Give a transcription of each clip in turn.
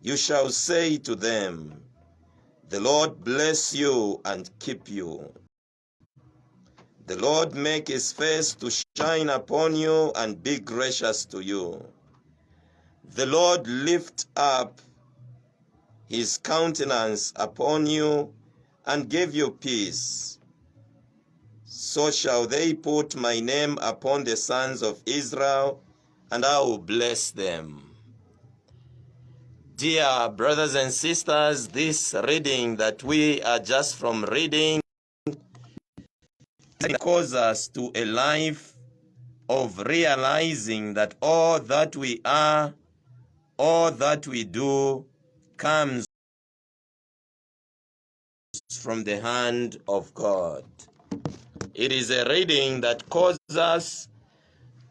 you shall say to them, the Lord bless you and keep you. The Lord make his face to shine upon you and be gracious to you. The Lord lift up his countenance upon you and give you peace. So shall they put my name upon the sons of Israel, and I will bless them. Dear brothers and sisters, this reading that we are just from reading calls us to a life of realizing that all that we are, all that we do comes from the hand of God. It is a reading that causes us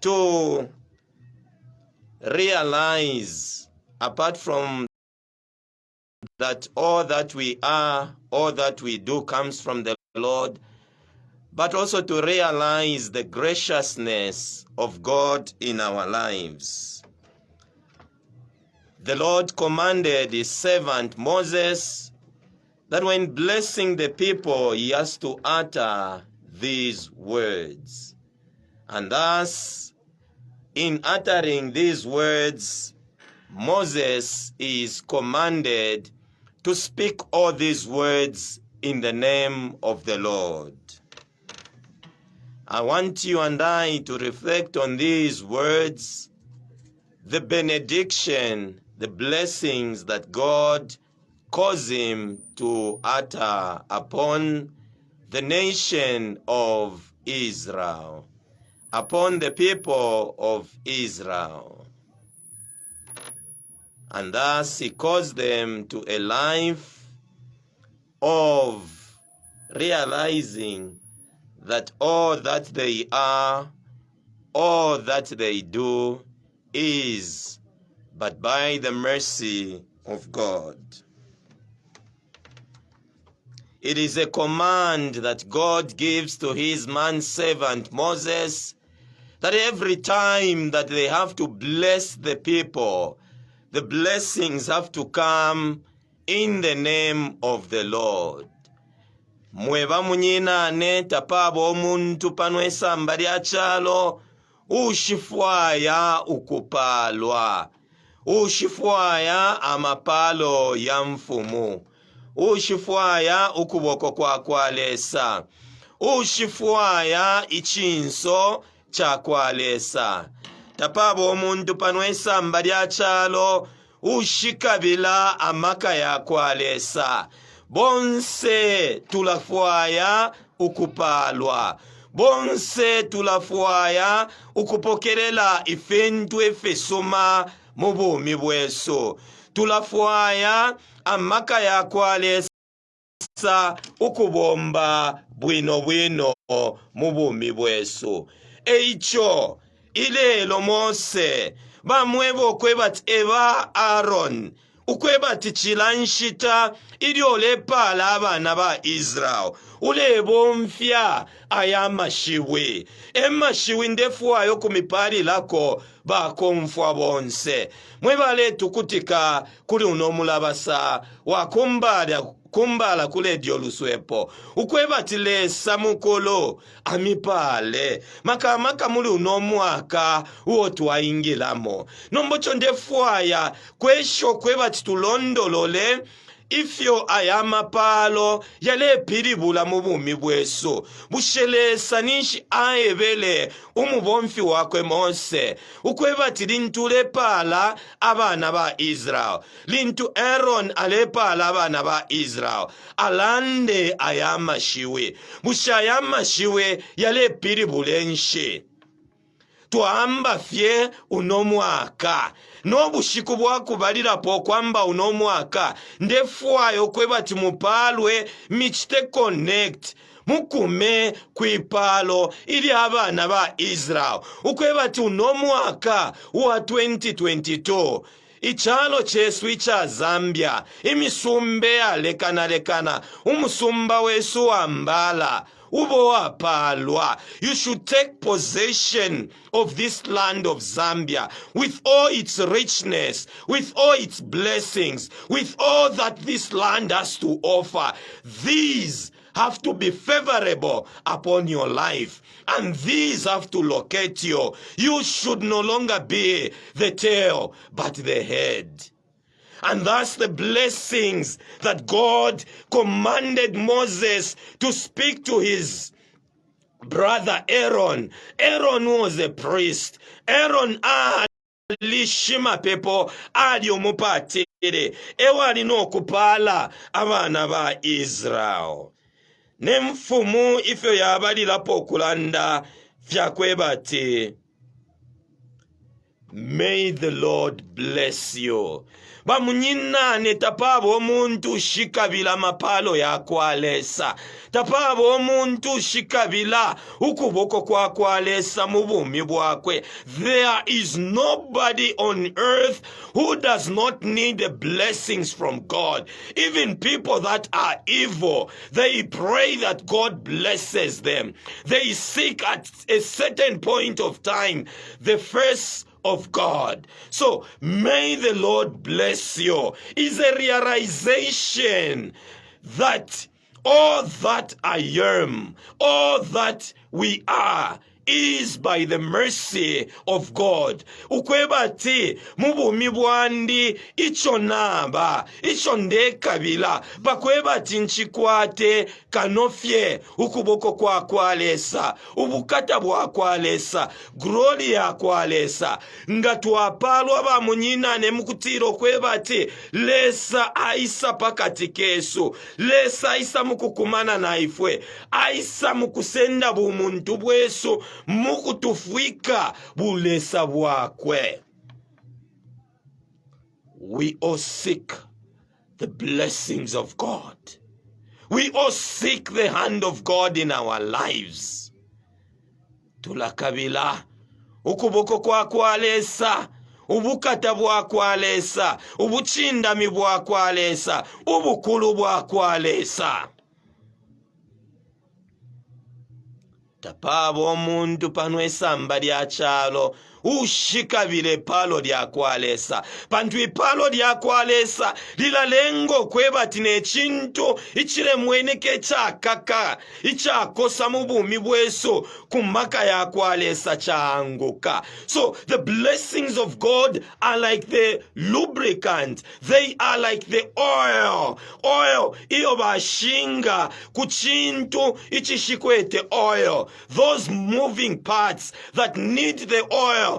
to realize, apart from that all that we are, all that we do comes from the Lord, but also to realize the graciousness of God in our lives. The Lord commanded his servant Moses that when blessing the people, he has to utter these words. And thus, in uttering these words, Moses is commanded to speak all these words in the name of the Lord. I want you and I to reflect on these words, the benediction, the blessings that God caused him to utter upon the nation of Israel, upon the people of Israel. And thus he caused them to a life of realizing that all that they are, all that they do is but by the mercy of God. It is a command that God gives to his manservant Moses, that every time that they have to bless the people, the blessings have to come in the name of the Lord. Mweba munyinane tapabo omuntu pano esamba lya kyalo ushifwaya ukupalwa, ushifwaya amapalo ya mfumu, ushifwaya ukuboko kwa kwalesa, ushifwaya ichinso cha kwalesa. Tapabo omuntu pano esamba lya kyalo ushikabila amaka ya kwalesa. Bonse tulafwaya ukupalwa, bonse tulafwaya ukupokelela ifentu efesoma mu bumi bweso, tulafwaya amaka ya kwalesa ukubomba bwino bwino mu bumi bweso. Eicho ilelo Mose bamweba okwebati eba Aaron ukwebati chilanshita ili olepala abana ba Israel ulebo mfya ayamashiwe emashiwe ndefuayo kumipali lako bakomfwa bonse mwebale tukutika kuli unomulabasa kumbala kule dioluswepo ukwebati lesa mukolo amipale makamaka muli unomwaka uwo tuwaingilamo nombocho ndefuaya kwesho kwebati tulondolole ifyo ayamapalo yale piribula mu bumi bweso bushelesa nishi aebele umubomfi wakwe Mose ukwebati lintu lepala abana ba Israel lintu Aaron alepala abana ba Israel alande ayamashiwe busha ayamashiwe yale piribula enshe twamba fye unomwaka n'obushiku bwakubalirapo kwamba unomwaka ndefuayo kwebati mupalwe michite connect mukume kwipalo ili abana ba Israel ukwebati unomwaka wa 2022 ichalo chesu icha Zambia imisumbe alekana umusumba wesu wambala ubo wapalwa. You should take possession of this land of Zambia with all its richness, with all its blessings, with all that this land has to offer. These have to be favorable upon your life, and these have to locate you. You should no longer be the tail, but the head. And that's the blessings that God commanded Moses to speak to his brother Aaron. Aaron was a priest. Aaron lishima pepo ali omupatire ewalina okupaala abaana ba Israel. Nemfumu ifyo yabalirapo okulanda vyakwebati. May the Lord bless you. Bamunyinane tapabo omuntu shikabila mapalo yakwalesa. Tapabo omuntu shikabila ukuboko kwakwalesa mu bumi bwakwe. There is nobody on earth who does not need the blessings from God. Even people that are evil, they pray that God blesses them. They seek at a certain point of time the face of God. So may the Lord bless you. Is a realization that all that I am, all that we are, is by the mercy of God. Ukwebati mubumi bwandi icho naba icho ndekabila bakwebati nchikwate kanofye ukuboko kwa kwalesa ubukata bwa kwalesa glory ya kwalesa ngatwapalwa bamunyinane mukutiro kwebati lesa aisa pakati kesu lesa aisa mukukumana naifwe aisa mukusenda bumuntu bwesu mukutufwika bulesa bwakwe. We all seek the blessings of God. We all seek the hand of God in our lives. Tulakabila ukuboko kwa kwalesa ubukata bwa kwalesa ubuchindami bwa kwalesa ubukulu bwa kwalesa. Tapabo omuntu pano esamba lya kyalo ushikabile palo lya kwalesa pantu ipalo lya kwalesa lilalengo kwebati n'ekintu ikiremweneke kyakaka ikyakosa mu bumi bweso kumaka ya kwalesa kyanguka. So the blessings of God are like the lubricant, they are like the oil iyo bashinga ku kintu ikishikwete oil, those moving parts that need the oil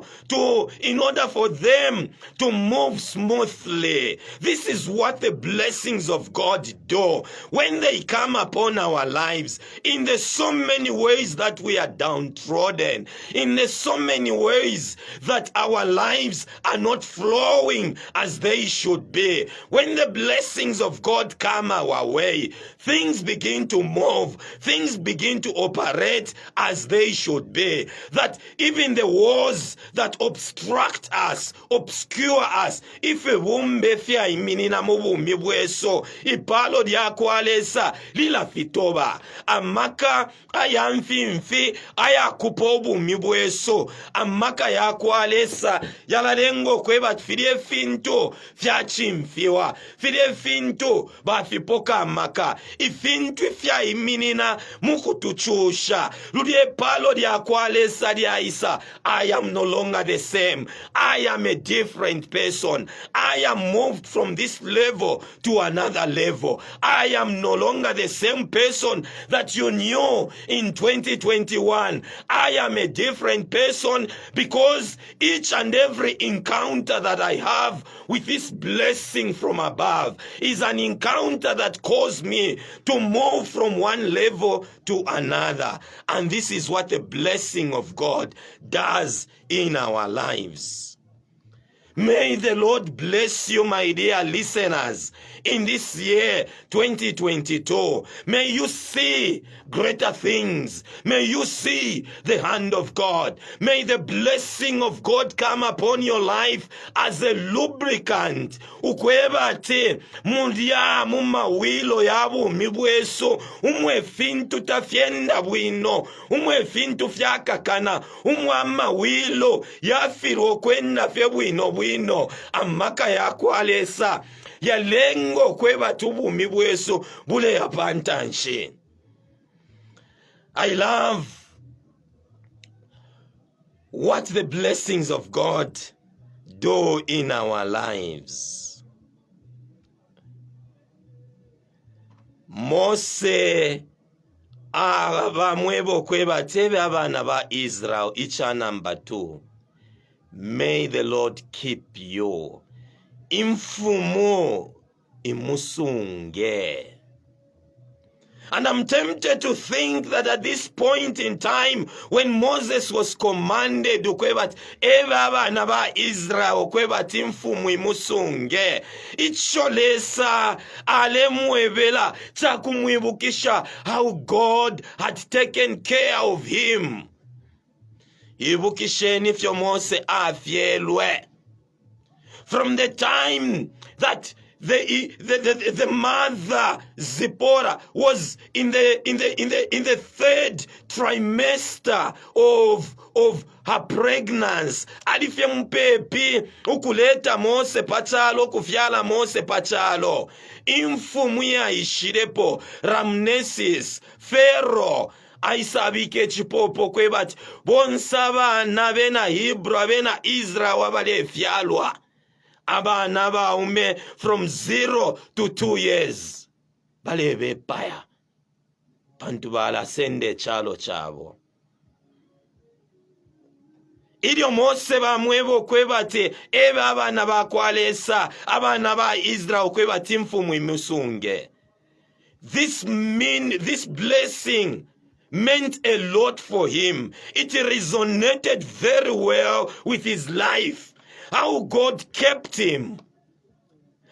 in order for them to move smoothly. This is what the blessings of God do when they come upon our lives. In the so many ways that we are downtrodden, in the so many ways that our lives are not flowing as they should be, when the blessings of God come our way, things begin to move, things begin to operate as they should be. That even the walls that obstruct us, obscure us, if a wumbe fia iminina mubumi bweso ipalo lya kwalesa lila fitoba amaka ayamfimfi ayakupa obumi bweso amaka ya kwalesa yalalengo kweba filie finto fya chimfiwa filie finto bafipoka amaka ifintu fya iminina mukutuchusha lulye palo lya kwalesa lya isa. I am no longer the same. I am a different person. I am moved from this level to another level. I am no longer the same person that you knew in 2021. I am a different person because each and every encounter that I have with this blessing from above is an encounter that caused me to move from one level to another. And this is what the blessing of God does in our lives. May the Lord bless you, my dear listeners, in this year 2022. May you see greater things. May you see the hand of God. May the blessing of God come upon your life as a lubricant. Ukwebate mundia mumawilo yabu mibweso umwe fintu tafienda bwino umwe fintu fyakakana umwe amawilo yafiro kwenda fye bwino bwino amaka yakwalesa yalengo kwebatu bumi bweso bule yapantanshi. I love what the blessings of God do in our lives. Mose abamwebo kwebatebe abana ba Israel icha number 2. May the Lord keep you. Imfumo imusunge. And I'm tempted to think that at this point in time, when Moses was commanded ukwebat abana ba Israel ukwebat imfumo imusunge, icholesa alemwebela chakumwibukisha how God had taken care of him. Ibukisheni fyo Mose afyelwe. From the time that the mother Zipporah was in the third trimester of her pregnancy, alifye mpepi ukuleta Mose pachalo kufyala Mose pachalo, imfumu ya ishirepo Ramnesis Pharaoh aisabike chipopo kwebati bonsaba na bena Hebrew bena Israel wabale fyalwa abana baume from 0 to 2 years balebe paya pantu bala sende chalo chabo. Ilyo Mose bamwebo kwebati ebe abana bakwalesa abana ba Israel kwebati mfumu imusunge. This blessing meant a lot for him. It resonated very well with his life. How God kept him.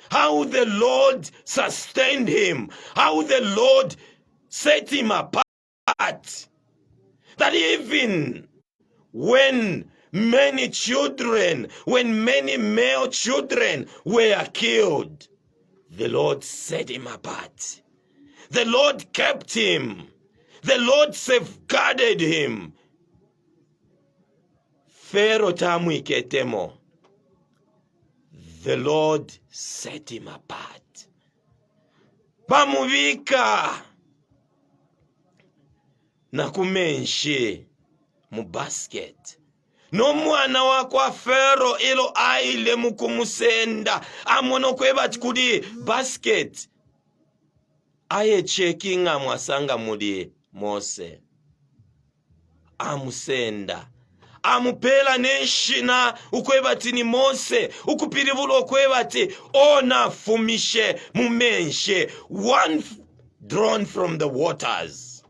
How the Lord sustained him. How the Lord set him apart. That even when many male children were killed, the Lord set him apart. The Lord kept him. The Lord safeguarded him. Pharaoh tamwiketemo. The Lord set him apart. Bamubika na kumenshe mu basket. No mwana wakwa Pharaoh ilo aile mukumusenda amono kwebati kudi basket. Aye checkinga mwasanga mudi Mose amusenda amupela neshina ukwebati ni Mose ukupiribulo ukwebati ona fumishe mumenshe one drawn from the waters.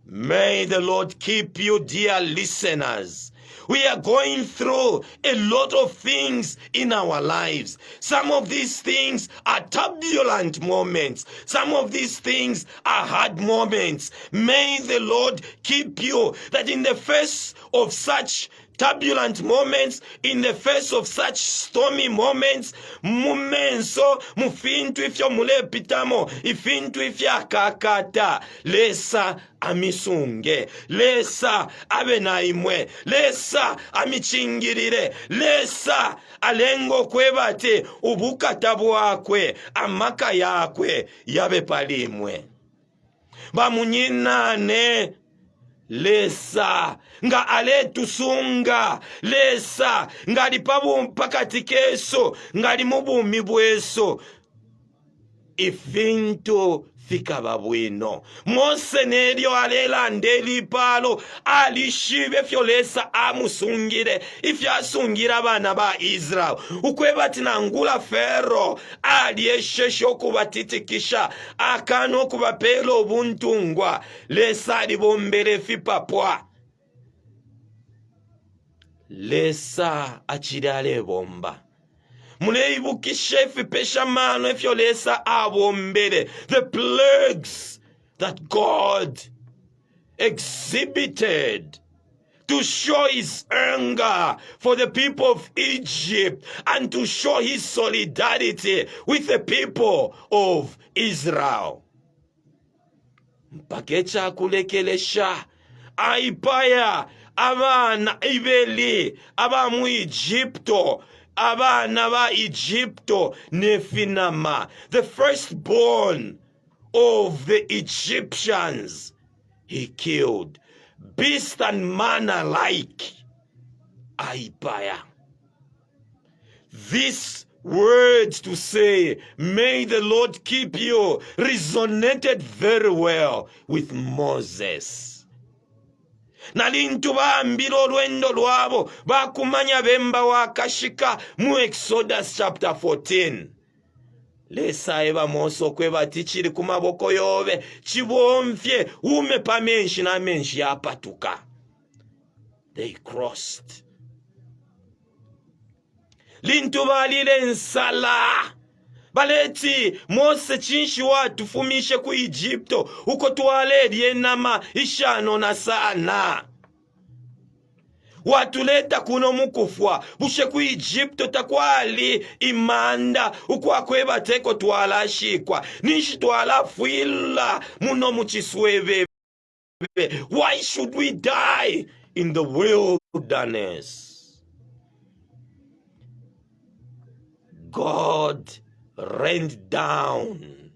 May the Lord keep you, dear listeners. We are going through a lot of things in our lives. Some of these things are turbulent moments. Some of these things are hard moments. May the Lord keep you, that in the face of such turbulent moments, in the face of such stormy moments, mumenso mufintu ifyo mule pitamo ifintu ifya kakata lesa amisunge, lesa abenaimwe, lesa amichingirire, lesa alengo kwebate ubukatabu wakwe amaka yakwe yabe palimwe bamunyinane. Lesa nga ale tusunga, lesa nga lipabu mpakati keso, nga limubumi bweso ifintu fikaba bwino. Mose neryo alela ndeli palo alishibe fyolesa amusungire ifyasungira abana ba Israel ukwebati nangula Pharaoh aliyeshesho kubatitikisha akano kubapelo obuntungwa lesa libombere fipapwa. lesa achidale bomba. Muneibukishe fipesha mano efyo lesa abombele. The plagues that God exhibited to show his anger for the people of Egypt and to show his solidarity with the people of Israel. Mpakecha kulekelesha aipaya abana ibeli abamu Egypto abana ba Egypto nefinama, the firstborn of the Egyptians he killed, beast and manna like aipaya. This words to say, may the Lord keep you, resonated very well with Moses. Nalintu baambira olwendo lwabo bakumanya bemba wakashika mu Exodus chapter 14. Lesa eba moso kweba tichiri kumaboko yobe chibomfye ume pamenshi na menshi yapatuka. They crossed. Lintu balile nsala baleti Mose chinshi watufumishe ku Egypto uko tuwaleli enama ishano na sana watuleta kuno mukufwa bushe ku Egypto takwali imanda ukwakweba teko twalashikwa nishi twalafwila muno muchiswebe. Why should we die in the wilderness? God rained down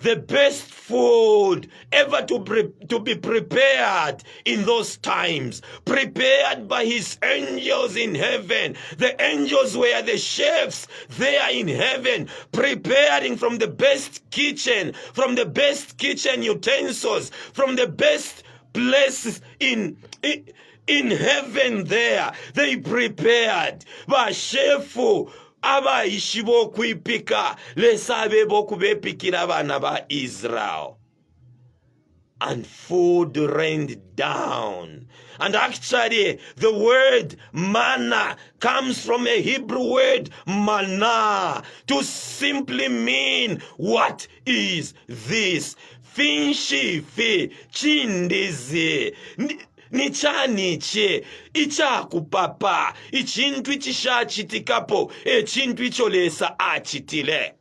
the best food ever to be prepared in those times, prepared by his angels in heaven. The angels were the chefs there in heaven, preparing from the best kitchen utensils, from the best places in heaven there. They prepared by shefu aba ishibo kuipika lesabe boku bepikira abana ba Israel. And food rained down. And actually the word manna comes from a Hebrew word manna to simply mean, what is this? Finshi fi chindizi nichaniche ichakupapa ichintu ichishachitikapo echintu icholesa achitile.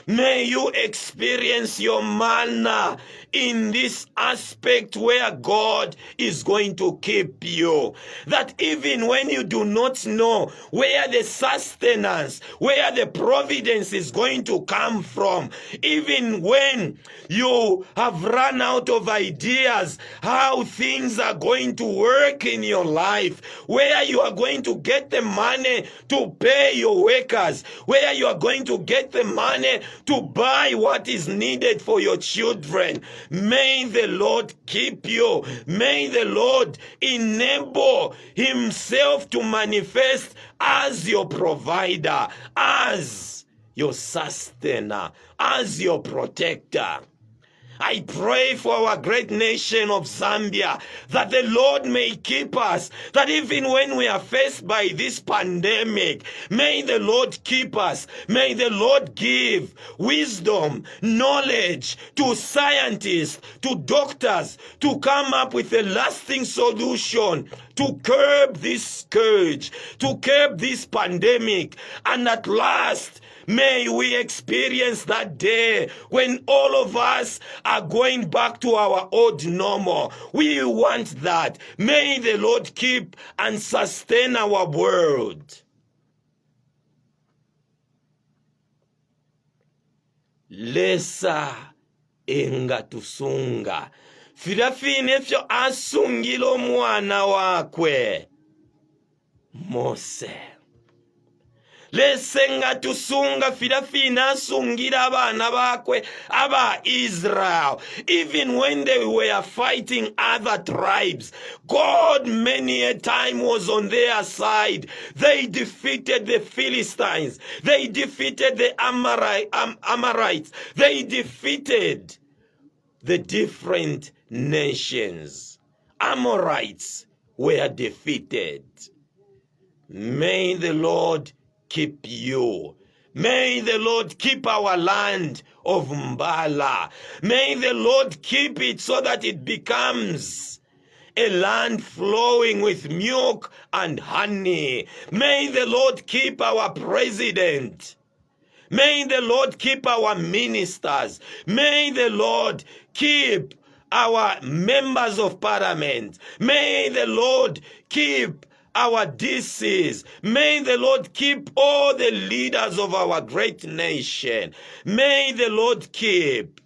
May you experience your manna in this aspect where God is going to keep you. That even when you do not know where the sustenance, where the providence is going to come from, even when you have run out of ideas how things are going to work in your life, where you are going to get the money to pay your workers, where you are going to get the money to buy what is needed for your children. May the Lord keep you. May the Lord enable himself to manifest as your provider, as your sustainer, as your protector. I pray for our great nation of Zambia that the Lord may keep us, that even when we are faced by this pandemic, may the Lord keep us. May the Lord give wisdom, knowledge to scientists, to doctors, to come up with a lasting solution to curb this scourge, to curb this pandemic, and at last, may we experience that day when all of us are going back to our old normal. We want that. May the Lord keep and sustain our world. Lesa enga tusunga. Firafine fyo asungilo mwana wakwe Mose. Lesenga tusunga firafina asungira abana bakwe aba Israel. Even when they were fighting other tribes, God many a time was on their side. They defeated the Philistines. They defeated the Amorites. They defeated the different nations. Amorites were defeated. May the Lord keep you. May the Lord keep our land of Mbala. May the Lord keep it so that it becomes a land flowing with milk and honey. May the Lord keep our president. May the Lord keep our ministers. May the Lord keep our members of parliament. May the Lord keep our DCs. May the Lord keep all the leaders of our great nation. May the Lord keep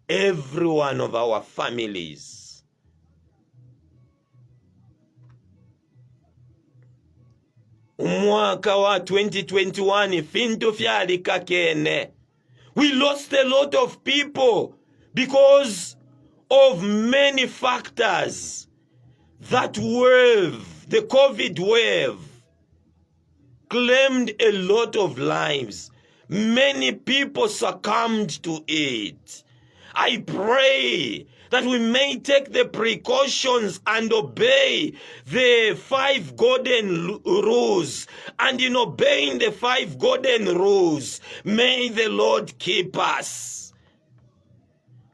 every one of our families. Umwaka wa 2021 fintu fyalika kene. We lost a lot of people because of many factors. That wave, the COVID wave, claimed a lot of lives. Many people succumbed to it. I pray that we may take the precautions and obey the 5 golden rules. And in obeying the 5 golden rules, may the Lord keep us.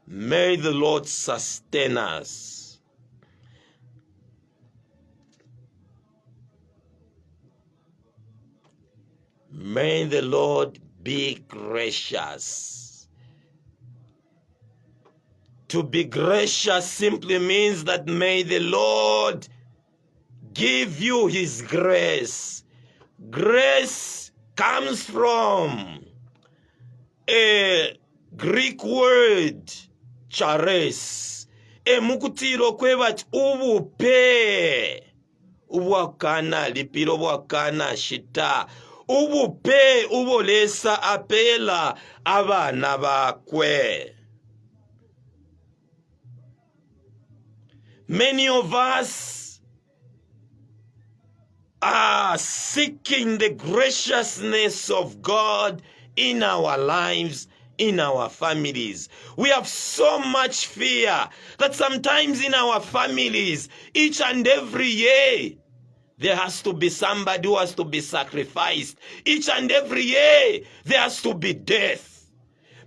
May the Lord sustain us. May the Lord be gracious. To be gracious simply means that may the Lord give you his grace. Grace comes from a Greek word, charis. Emukutiro kwebat ubupe. Uwakana lipiro wakana shita. Ubupe ubolesa apela abana bakwe. Many of us are seeking the graciousness of God in our lives, in our families. We have so much fear that sometimes in our families, each and every year, there has to be somebody who has to be sacrificed. Each and every year, there has to be death.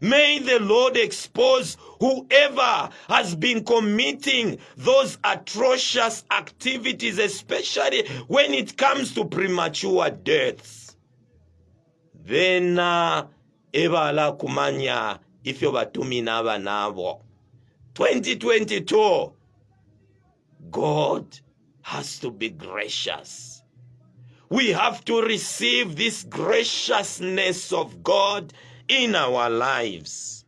May the Lord expose whoever has been committing those atrocious activities, especially when it comes to premature deaths. Then, ebala kumanya ifyo batumi naba nabo. 2022, God has to be gracious. We have to receive this graciousness of God in our lives.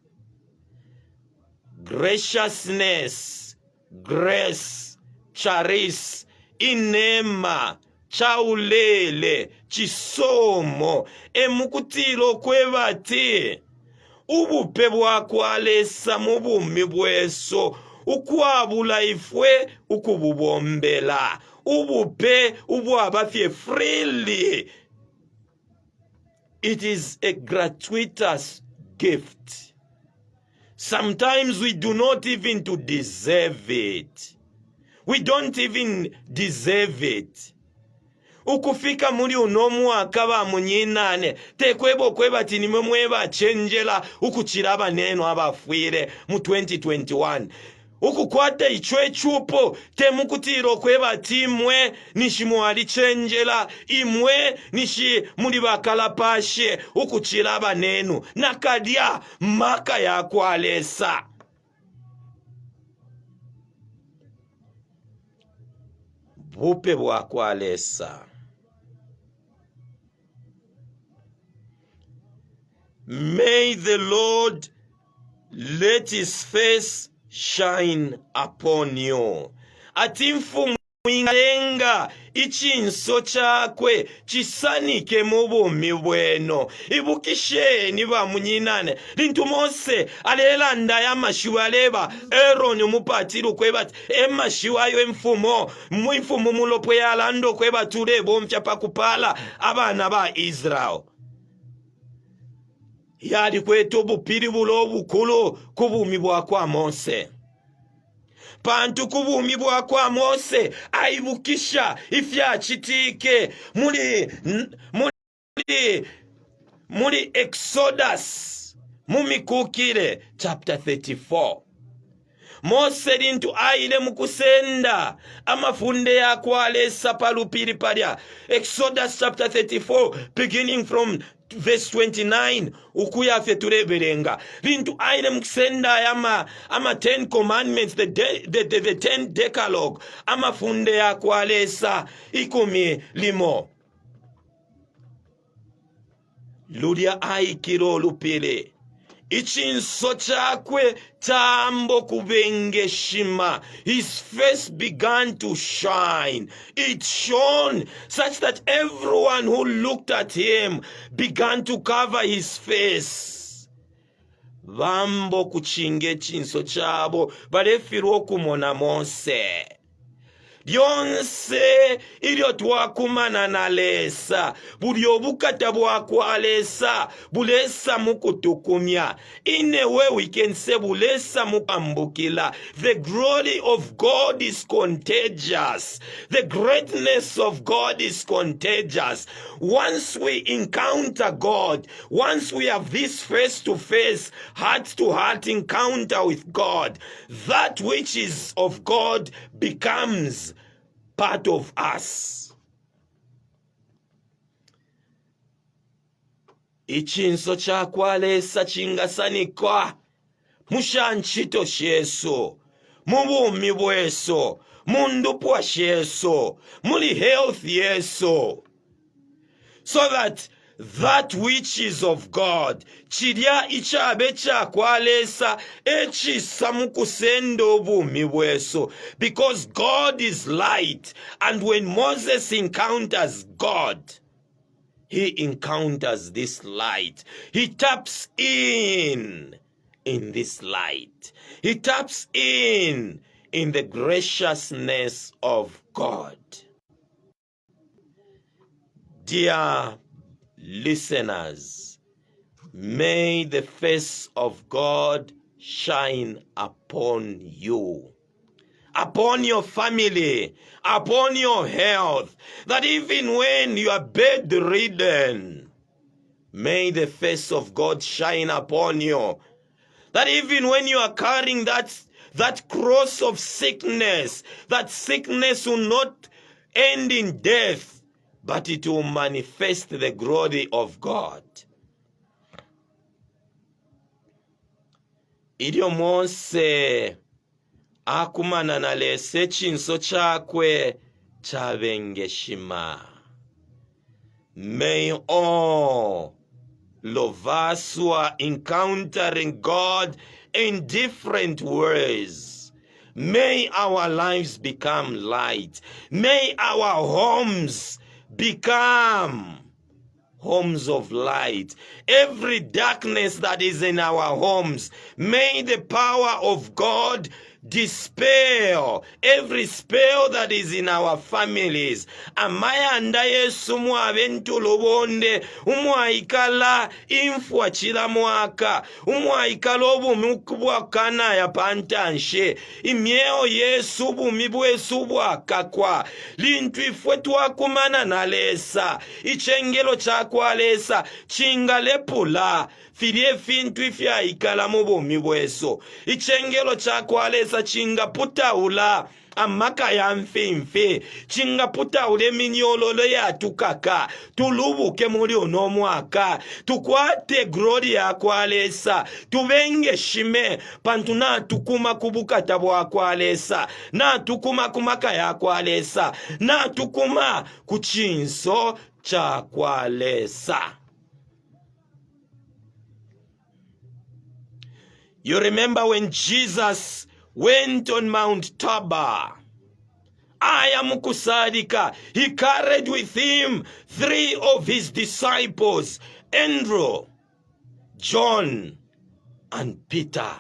Graciousness, grace, charis, inema, chaulele, chisomo, emukutilo kwebati. Ubupe bwakwalesa mu bumi bweso, ukwabula ifwe ukububombela. Ubupe ubwabafye freely. It is a gratuitous gift. Sometimes we do not even to deserve it. We don't even deserve it. Ukufika muri uno mwaka bamunyinane tekwebo kwebati nimwe mweba chenjela ukuchiraba neno abafwire mu 2021. Ukukwata ichwe chupo temukutiro kwebati imwe nishimuali chenjela imwe nishi muri bakalapashe ukuchiraba neno nakadia maka ya kwalesa. Bupe bwa kwalesa. May the Lord let his face shine upon you. Atimfu mwingalenga ichinso chakwe chisanike mu bumi bweno. Ibukisheni bamunyinane. Lintu Mose alelanda ya mashiwa leba Aaron mupatiru kwebati emashiwa yo emfumo mulopwe yalando kwebatule bomfya pakupala abana ba Israel. Yali kwetu bupiri bulo bukulu kubumi bwa kwa Mose. pantu kubumi bwa kwa Mose aibukisha ifya chitike muri Exodus mumikukire chapter 34. Mose lintu aile mukusenda amafunde yakwalesa palupiri palya. Exodus chapter 34 beginning from verse 29 ukuyafe tuleberenga lintu aile mukusenda ama 10 commandments, the 10 decalogue amafunde yakwalesa 10 lulya aikiro lupile ichinso chakwe tambo kubengeshima. His face began to shine. It shone such that everyone who looked at him began to cover his face. Vambo kuchinge chinso chabo balefirwa kumona Mose. Lyonse ilyo twakumana nalesa buli obukata bwakwalesa bulesa mukutukumya. In a way we can say bulesa mukambukila. The glory of God is contagious. The greatness of God is contagious. Once we encounter God, once we have this face-to-face, heart-to-heart encounter with God, that which is of God becomes part of us. Ichinso chakwalesa chingasanikwa mushanchito sheso mubumi bweso mundupwa sheso muli health yeso, so that which is of God chilya ichabe chakwalesa echisa mukusendo obumi bweso, because God is light. And when Moses encounters God, he encounters this light. He taps in this light. He taps in the graciousness of God. Dear listeners, may the face of God shine upon you, upon your family, upon your health, that even when you are bedridden, may the face of God shine upon you, that even when you are carrying that cross of sickness, that sickness will not end in death, but it will manifest the glory of God. Ilyo Mose akumana nalese chinso chakwe chabengeshima. May all of us who are encountering God in different ways, may our lives become light. May our homes become homes of light. Every darkness that is in our homes, may the power of God dispel every spell that is in our families. Amayanda Yesu mwabentu lobonde umwaikala infwa chila mwaka umwaikala obumukubwa kana ya pantanshe imyeo Yesu bumibwesu bwakakwa lintu ifwe twakumana nalesa ichengelo chakwalesa chingalepula filie fintu ifya ikala mubumi bweso ichengelo chakwalesa chingaputaula amaka ya mfimfe chingaputaula eminyololo ya tukaka tulubuke muri ono mwaka tukwate glory ya kwalesa tubenge shime pantu na tukuma kubukata bwa kwalesa na tukuma kumaka ya kwalesa na tukuma kuchinso cha kwalesa. You remember when Jesus went on Mount Tabor, Ayamukusadika, he carried with him 3 of his disciples, Andrew, John, and Peter.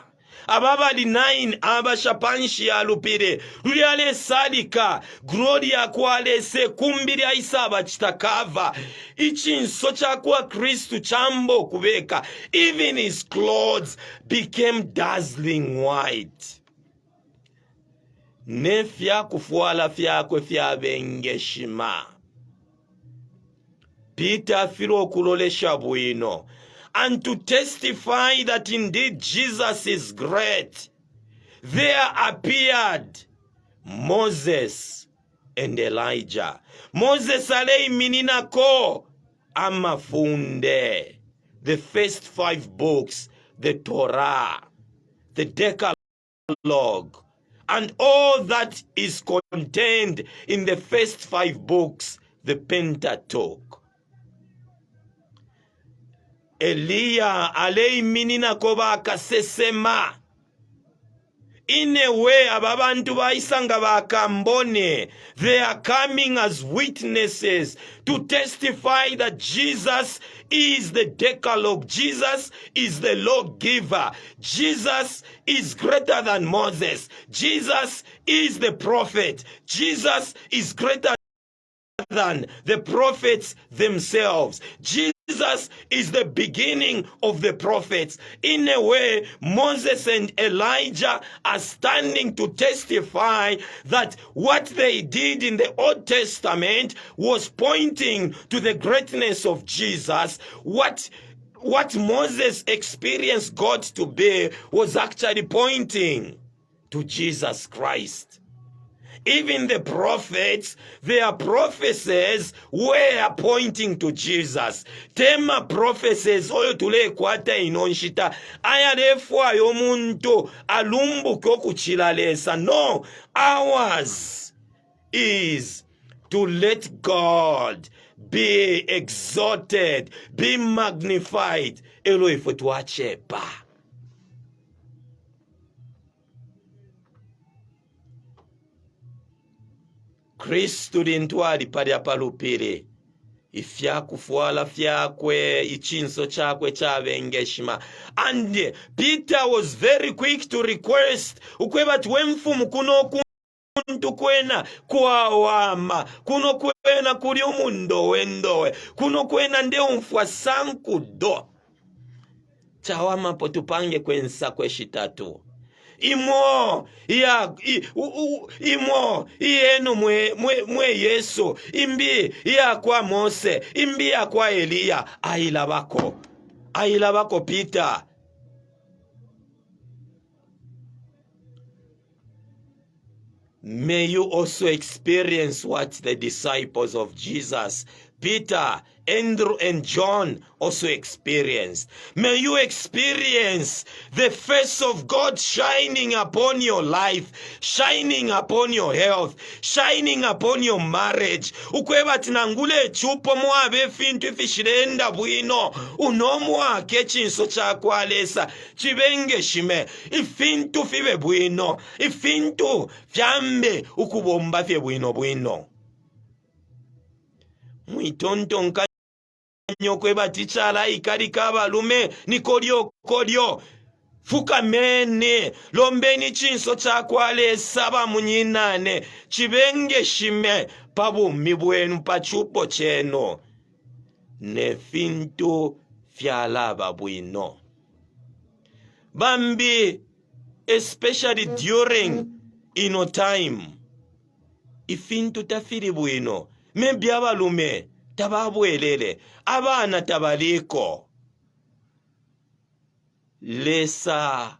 Ababali 9 abashapanshi alupire ruliale sadika gloria kwalese kumbiri aisaba chitakava ichinso chakwa Kristu chambo kubeka. Even his clothes became dazzling white. ne fya kufuala fyakwe fyabengeshima. Peter filo kulolesha bwino, and to testify that indeed Jesus is great, there appeared Moses and Elijah. Moses alei mininako amafunde, the first 5 books, the Torah, the Decalogue, and all that is contained in the first 5 books, the Pentateuch. Eliya alei minina koba akasesema. In a way, ababantu baisanga bakambone, they are coming as witnesses to testify that Jesus is the Decalogue. Jesus is the lawgiver. Jesus is greater than Moses. Jesus is the prophet. Jesus is greater than the prophets themselves. Jesus is the beginning of the prophets. In a way, Moses and Elijah are standing to testify that what they did in the Old Testament was pointing to the greatness of Jesus. What Moses experienced God to be was actually pointing to Jesus Christ. Even the prophets, their prophecies were pointing to Jesus. Tema prophecies oyo tule kwata inonshita ayarefu ayo muntu alumbuke okuchilalesa. No, ours is to let God be exalted, be magnified. Elo ife tuachepa. Kristu lintwali pali apalupile. Ifya kufuala fyakwe, ichinso chakwe chabengeshima. And Peter was very quick to request, ukweba tuwemfumu kuno kuntu kwena kuawama, kuno kwena kuli umundowe, kuno kwena nde umfwa sankudo. Chawama potupange kwensa kweshitatu. Imo iyenu mwe Yesu, imbi ya kwa Mose, imbi ya kwa Eliya. Ailabako Peter. May you also experience what the disciples of Jesus, Peter, Andrew, and John also experienced. May you experience the face of God shining upon your life, shining upon your health, shining upon your marriage. Ukweba tinangule chupo mwabe fintu ifishirenda bwino. Unomwa kechinso chakwalesa. Chibenge shime. Ifintu fibe bwino. Ifintu fyambe ukubomba fye bwino. Mwitontonka nyokweba tichala ikarika balume nikolyo fuka mene lombeni chinso chakwale saba munyinane chibenge shime pabumi bwenu pachupo cheno ne fintu fyalaba bwino bambi, especially during ino time ifintu tafiri bwino membi abalume tababwelele abana tabaliko lesa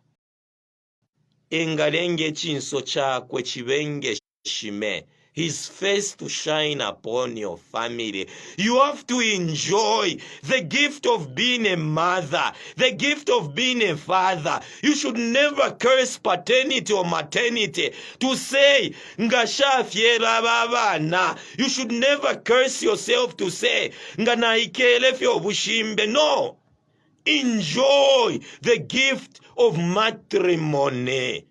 engalenge chinso chakwe chibenge shime, his face to shine upon your family. You have to enjoy the gift of being a mother, the gift of being a father. You should never curse paternity or maternity to say, ngasha fiera babana. You should never curse yourself to say, ngana ikele fyo bushimbe. No. Enjoy the gift of matrimony.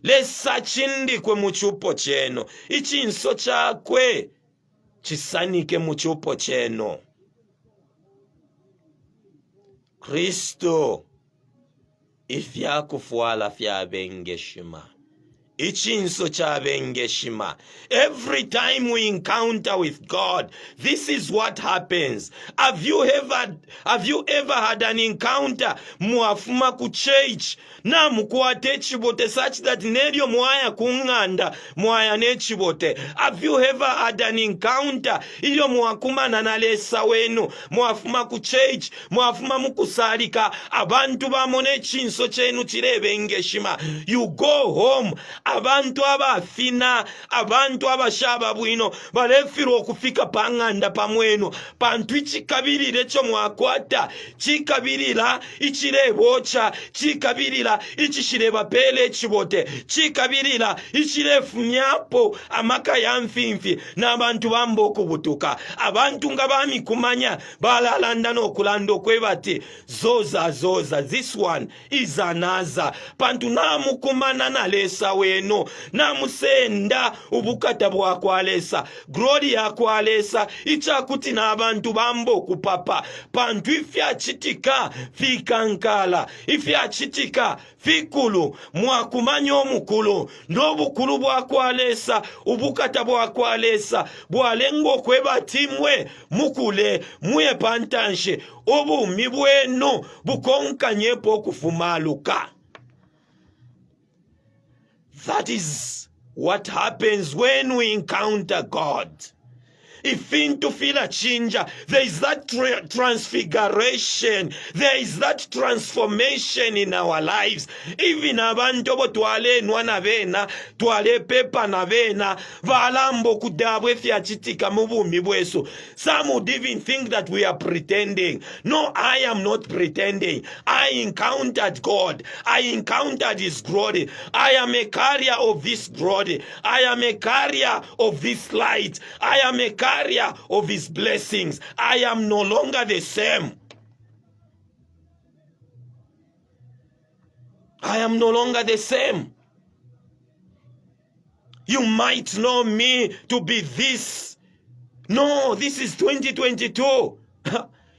Lesa chindikwe muchupo cheno. Ichinso chakwe chisanike muchupo cheno. Kristo ifya kufuala fya bengeshima. Ichinso chabengeshima. Every time we encounter with God, this is what happens. Have you ever had an encounter muafuma ku church na mukwate chibote such that neryo mwaya kunganda mwaya nechibote? Have you ever had an encounter iyo muakumana na lesa wenu muafuma ku church muafuma mukusalika abantu bamone chinso chenu chirebengeshima? You go home, abantu abafina, abantu abashaba bwino balefira okufika panganda pamweno pantu ichikabirire cho mwakwata chikabirira ichirebocha chikabirira ichishireba pele chibote chikabirira ichirefunyapo amaka ya mfimfi n'abantu bamboko butuka abantu nga bami kumanya balalanda n'okulanda kwebati zoza this one is another pantu namukumana na lesa weno namusenda ubukata bwakwalesa glory yakwalesa ichakuti n'abantu bambo kupapa pantu ifya chitika fikankala ifya chitika fikulu mwakumanya omukulu n'obukulu bwakwalesa ubukata bwakwalesa bwalengo kwebatimwe mukule muye pantanshe obumi bweno bukonkanyepo okufumaluka. That is what happens when we encounter God. If into feel a change, there is that transfiguration, there is that transformation in our lives. Even abantu bo twale nwana vena, twale pepa na vena, valambo kudabwe fya chitika mubumi bweso. Some would even think that we are pretending. No, I am not pretending. I encountered God. I encountered His glory. I am a carrier of this glory. I am a carrier of this light. I am a carrier of His blessings. I am no longer the same. I am no longer the same. You might know me to be this. No, this is 2022.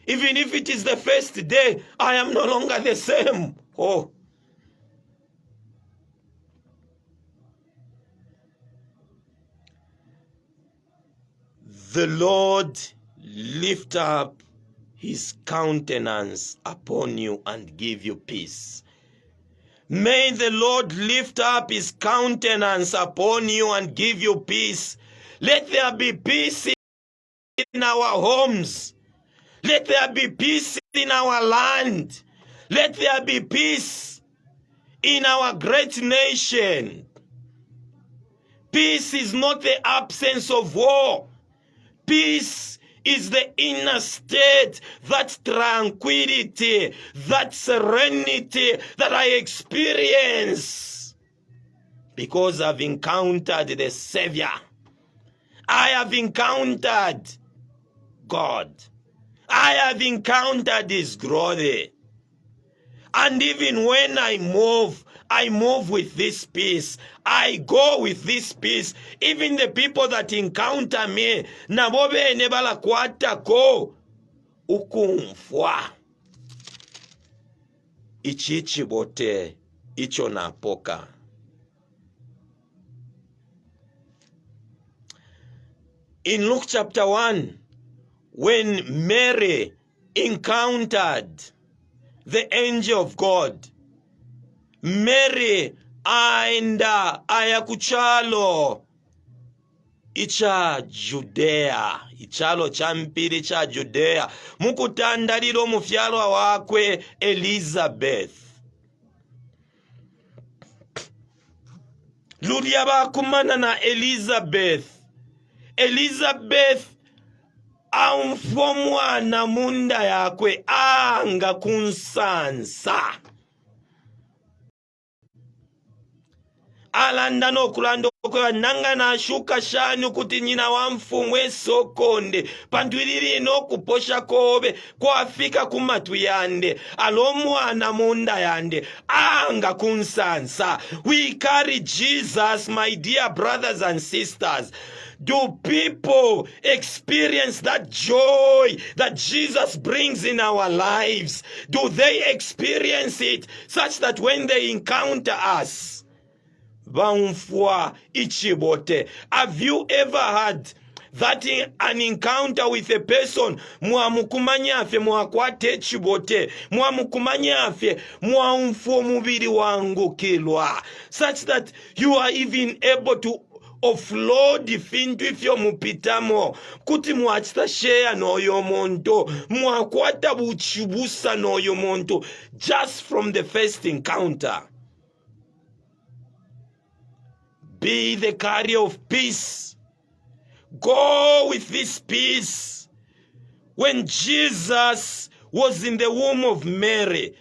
Even if it is the first day, I am no longer the same. Oh. The Lord lift up His countenance upon you and give you peace. May the Lord lift up His countenance upon you and give you peace. Let there be peace in our homes. Let there be peace in our land. Let there be peace in our great nation. Peace is not the absence of war. Peace is the inner state, that tranquility, that serenity that I experience because I've encountered the Savior. I have encountered God. I have encountered His glory. And even when I move with this peace. I go with this peace. Even the people that encounter me, nabo bene balakwatako ukumfwa. Ichichibote icho napoka. In Luke chapter 1, when Mary encountered the angel of God, Mary aenda ayakuchalo icha Judea, ichalo champiri cha Judea, mukutandaliro mufyalo wakwe Elizabeth. Lulia bakumana na Elizabeth amfomwana munda yakwe anga kunsansa. Alanda no kulando kwa nanga na shuka shani kuti nyina wa mfumwe sokonde pandwiriri no kuposha kobe kwa afika kumatu yande alomwana munda yande anga kunsansa. We carry Jesus, my dear brothers and sisters. Do people experience that joy that Jesus brings in our lives? Do they experience it such that when they encounter us, Baumfwa ichibote. Have you ever had that an encounter with a person mwamukumanyafye mwakwate chibote mwamukumanyafye mwaumfwa mubiri wangu kilwa, such that you are even able to offload fintu ifyo mupitamo kuti mwachita share n'oyo muntu mwakwata buchibusa n'oyo muntu just from the first encounter. Be the carrier of peace. Go with this peace. When Jesus was in the womb of Mary,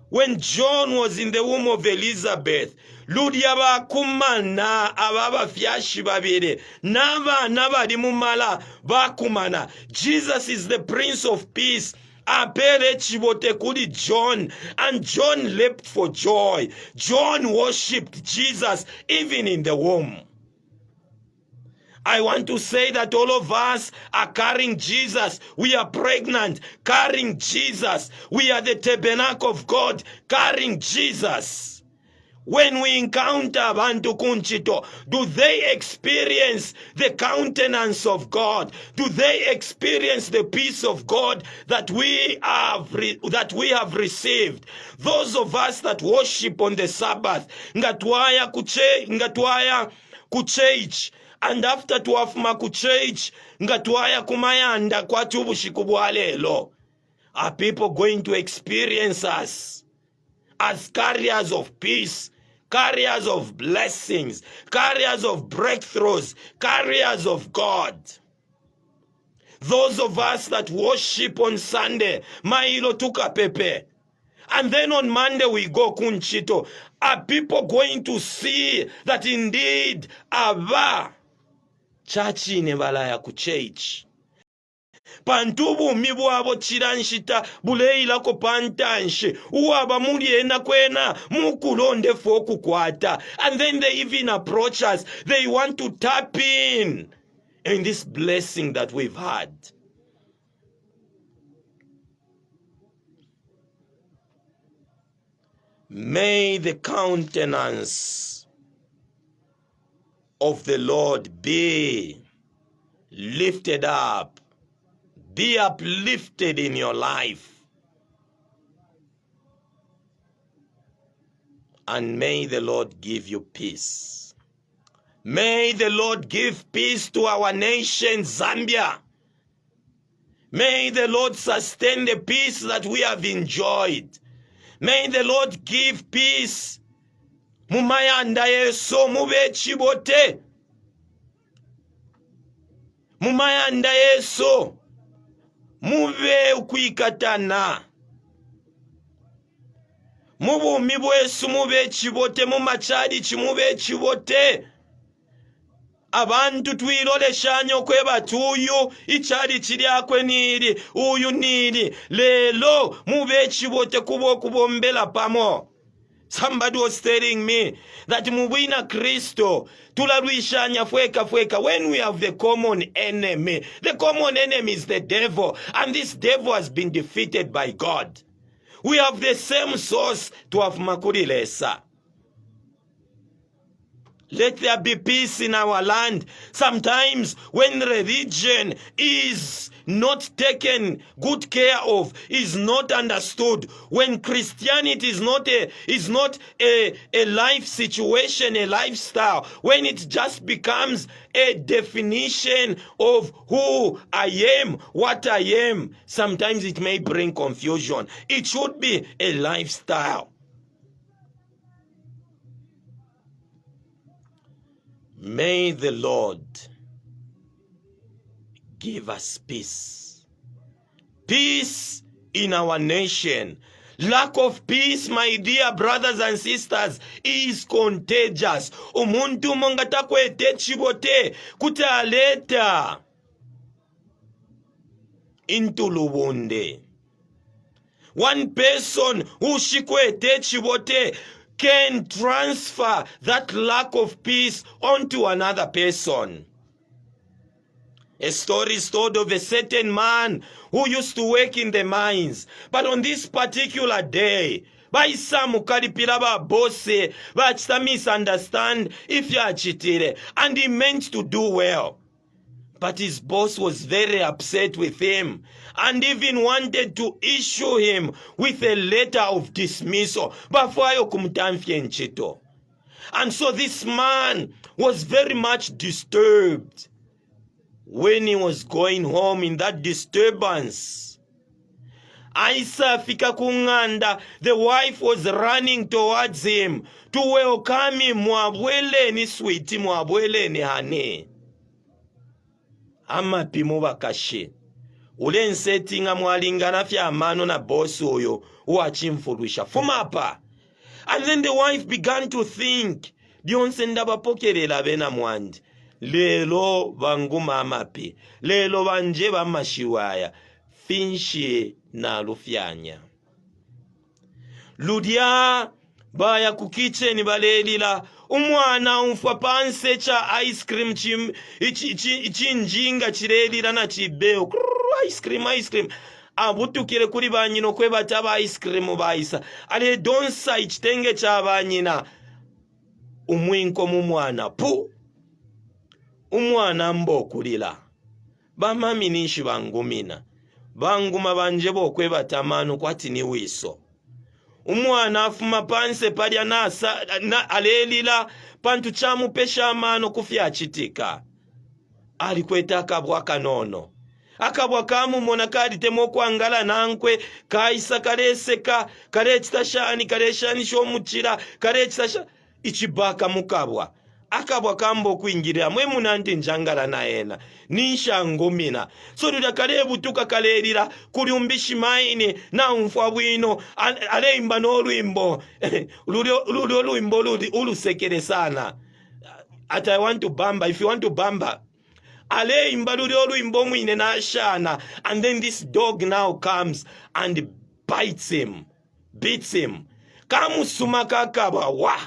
when John was in the womb of Elizabeth, Ludiaba kumana ababa fyashi babiri n'abaana bali mumala bakumana. Jesus is the Prince of Peace. Apere chibote kuli John, and John leapt for joy. John worshipped Jesus even in the womb. I want to say that all of us are carrying Jesus. We are pregnant, carrying Jesus. We are the tabernacle of God, carrying Jesus. When we encounter Bantu Kunchito, do they experience the countenance of God? Do they experience the peace of God that we have received? Those of us that worship on the Sabbath, ngatwaya kuchurch, and after twafuma kuchurch, ngatwaya kumayanda kwa tubushiku bwa lelo. Are people going to experience us as carriers of peace, carriers of blessings, carriers of breakthroughs, carriers of God? Those of us that worship on Sunday, mailo tuka pepe, and then on Monday we go kunchito, are people going to see that indeed aba chachi nebalaya kuchurch? Pantubu mibwabo chiranshita buleila ko pantanshe uwaba muliena kwena mukulonde foku kwata, and then they even approach us. They want to tap in this blessing that we've had. May the countenance of the Lord be lifted up, be uplifted in your life. And may the Lord give you peace. May the Lord give peace to our nation, Zambia. May the Lord sustain the peace that we have enjoyed. May the Lord give peace. Mumayanda yeso mube chibote. Mumayanda yeso mube ukwikatana. Mubumi bwesu mube chibote, mumachadi chimube chibote. Abantu twiloleshanyo kweba tuyu ichali chiliakwe nili uyu nili lelo mube chibote kubombela pamo. Somebody was telling me that mubina Kristo tularwishanya fweka when we have the common enemy. The common enemy is the devil, and this devil has been defeated by God. We have the same source to have makurilesa. Let there be peace in our land. Sometimes when religion is not taken good care of, is not understood, when Christianity is not a life situation, a lifestyle, when it just becomes a definition of who I am, what I am, sometimes it may bring confusion. It should be a lifestyle. May the Lord give us peace. Peace in our nation. Lack of peace, my dear brothers and sisters, is contagious. Umuntu mongata kwete chibote kutaleta into lubunde. One person who shikwete chibote can transfer that lack of peace onto another person. A story is told of a certain man who used to work in the mines. But on this particular day, baisa mukalipira ba bose bachita misunderstand if yachitire, and he meant to do well. But his boss was very upset with him and even wanted to issue him with a letter of dismissal. And so this man was very much disturbed when he was going home in that disturbance. Aisa fika kunganda, the wife was running towards him to welcome him. Mwabwele ni sweetie, mwabwele ni honey. Ama pimo bakashe ule nsetinga mwalingana fya amano na boss oyo uachimfurisha fumapa. And then the wife began to think, dionse ndabapokerera bena mwandi lelo banguma amapi lelo banje bamashiwaya finshi na lufyanya ludya baya ku kitchen balelila umwana umfa panse cha ice cream chinjinga chirelira na chibeo ice cream abutukire kuri banyino kwe bataba ice cream bayisa ale donsa ichitenge cha banyina umwinko mu mwana pu umwana mbokulila bamami nishi bangumina banguma banje bokwe batamano kwati ni wiso umwana afuma panse palya na alelila pantu chamu pesha amano kufya chitika alikweta akabwa kanono akabwa kamu mona kadi temo kwangala nankwe kaisa kareseka karechitashani kareshani shomuchira karechitasha ichibaka mukabwa akabwa kambo kuingirira mwe munandi njangala naena nisha ngomina so duda kalebu tuka kalelira kuliumbishi maini na umfwa bwino aleimba no lwimbo lulio lwimbo ulusekere sana. At I want to bamba, if you want to bamba aleimba lulio lwimbo mwine na shana, and then this dog now comes and bites him, beats him kamusuma kakaba wa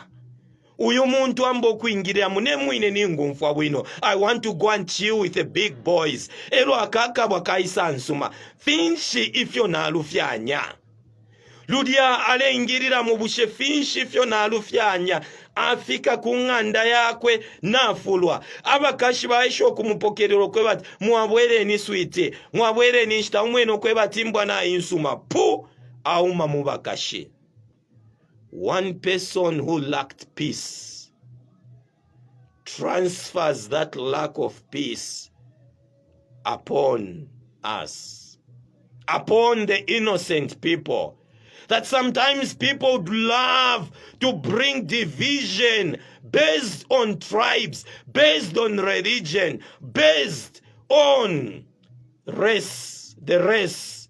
uyu muntu ambo kuingirira mune mwine ningumfwa bwino. I want to go and chill with the big boys. Elo akakabwa kaisa nsuma finshi ifyo na alufyanya ludya alengirira mu bushe finshi ifyo na alufyanya afika kunganda yakwe nafulwa abakashi baisho kumupokerero kwe bati mwabwere ni sweetie mwabwere ni shita umweno kwe bati mbwa na insuma pu auma mubakashi. One person who lacked peace transfers that lack of peace upon us, upon the innocent people. That sometimes people would love to bring division based on tribes, based on religion, based on race, the race.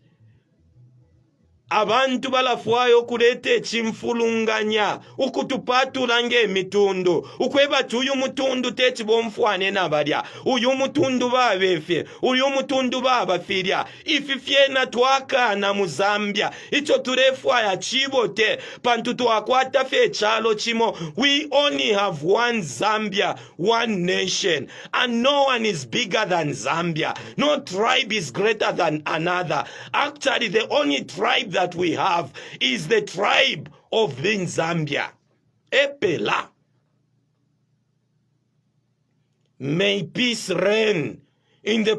Abantu balafwayo kulete chimfulunganya ukutupatulange emitundu ukweba tuyu mutundu teti bomfwane nabalya uyu mutundu babefe uyu mutundu babafirya ififyena twakana mu Zambia icho tulefwaya chibote pantu twakwata fe chalo chimo. We only have one Zambia, one nation, and no one is bigger than Zambia. No tribe is greater than another. Actually, the only tribe that we have is the tribe of Zambia. Epela. May peace reign in the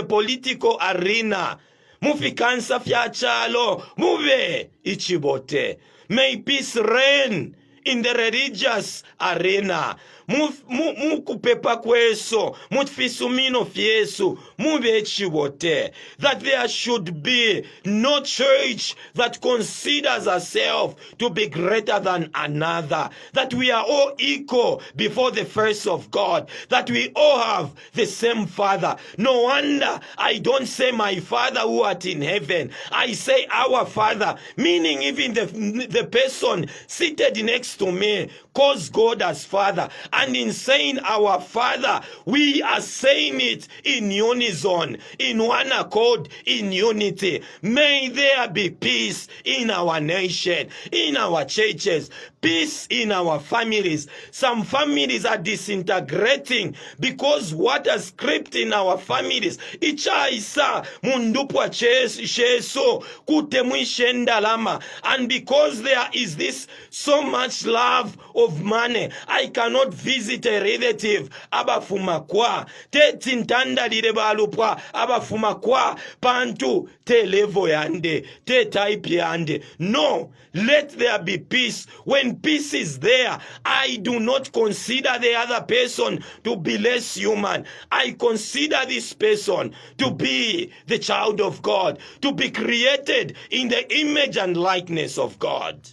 political arena. Mufikansa fya chalo mube ichibote. May peace reign in the religious arena. Mukupepa kweso mutfisumino fyesu mube chibote. That there should be no church that considers herself to be greater than another. That we are all equal before the face of God. That we all have the same Father. No wonder I don't say my Father who art in heaven. I say our Father, meaning even the person seated next next to me calls God as Father. And in saying our Father, we are saying it in unison, in one accord, in unity. May there be peace in our nation, in our churches, peace in our families. Some families are disintegrating because what has crept in our families ichaisa mundupwa cheso kutemwishendalama. And because there is this so much love of money, I cannot visit a relative abafumakwa tetintandalire balupwa abafumakwa pantu te level yande te type yande. No, let there be peace. When peace is there, I do not consider the other person to be less human. I consider this person to be the child of God, to be created in the image and likeness of God.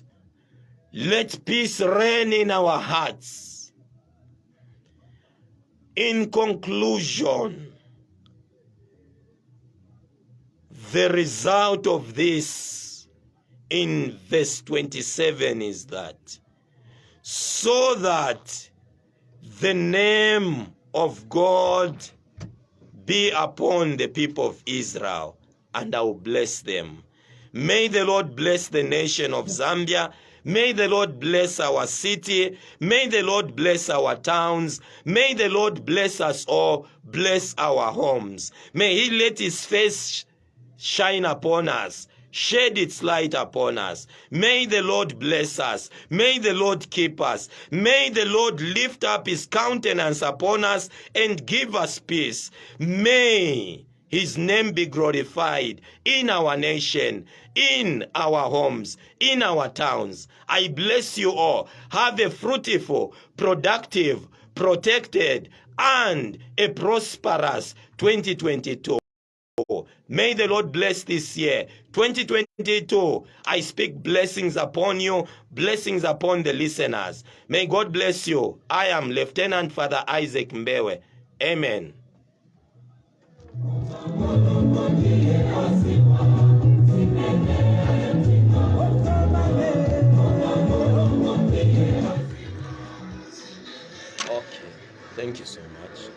Let peace reign in our hearts. In conclusion, the result of this in verse 27 is that, so that the name of God be upon the people of Israel, and I will bless them. May the Lord bless the nation of Zambia. May the Lord bless our city. May the Lord bless our towns. May the Lord bless us all, bless our homes. May he let his face shine upon us, shed its light upon us. May the Lord bless us. May the Lord keep us. May the Lord lift up his countenance upon us and give us peace. May his name be glorified in our nation, in our homes, in our towns. I bless you all. Have a fruitful, productive, protected, and a prosperous 2022. May the Lord bless this year, 2022. I speak blessings upon you, blessings upon the listeners. May God bless you. I am Lieutenant Father Isaac Mbewe. Amen. Okay, thank you so much.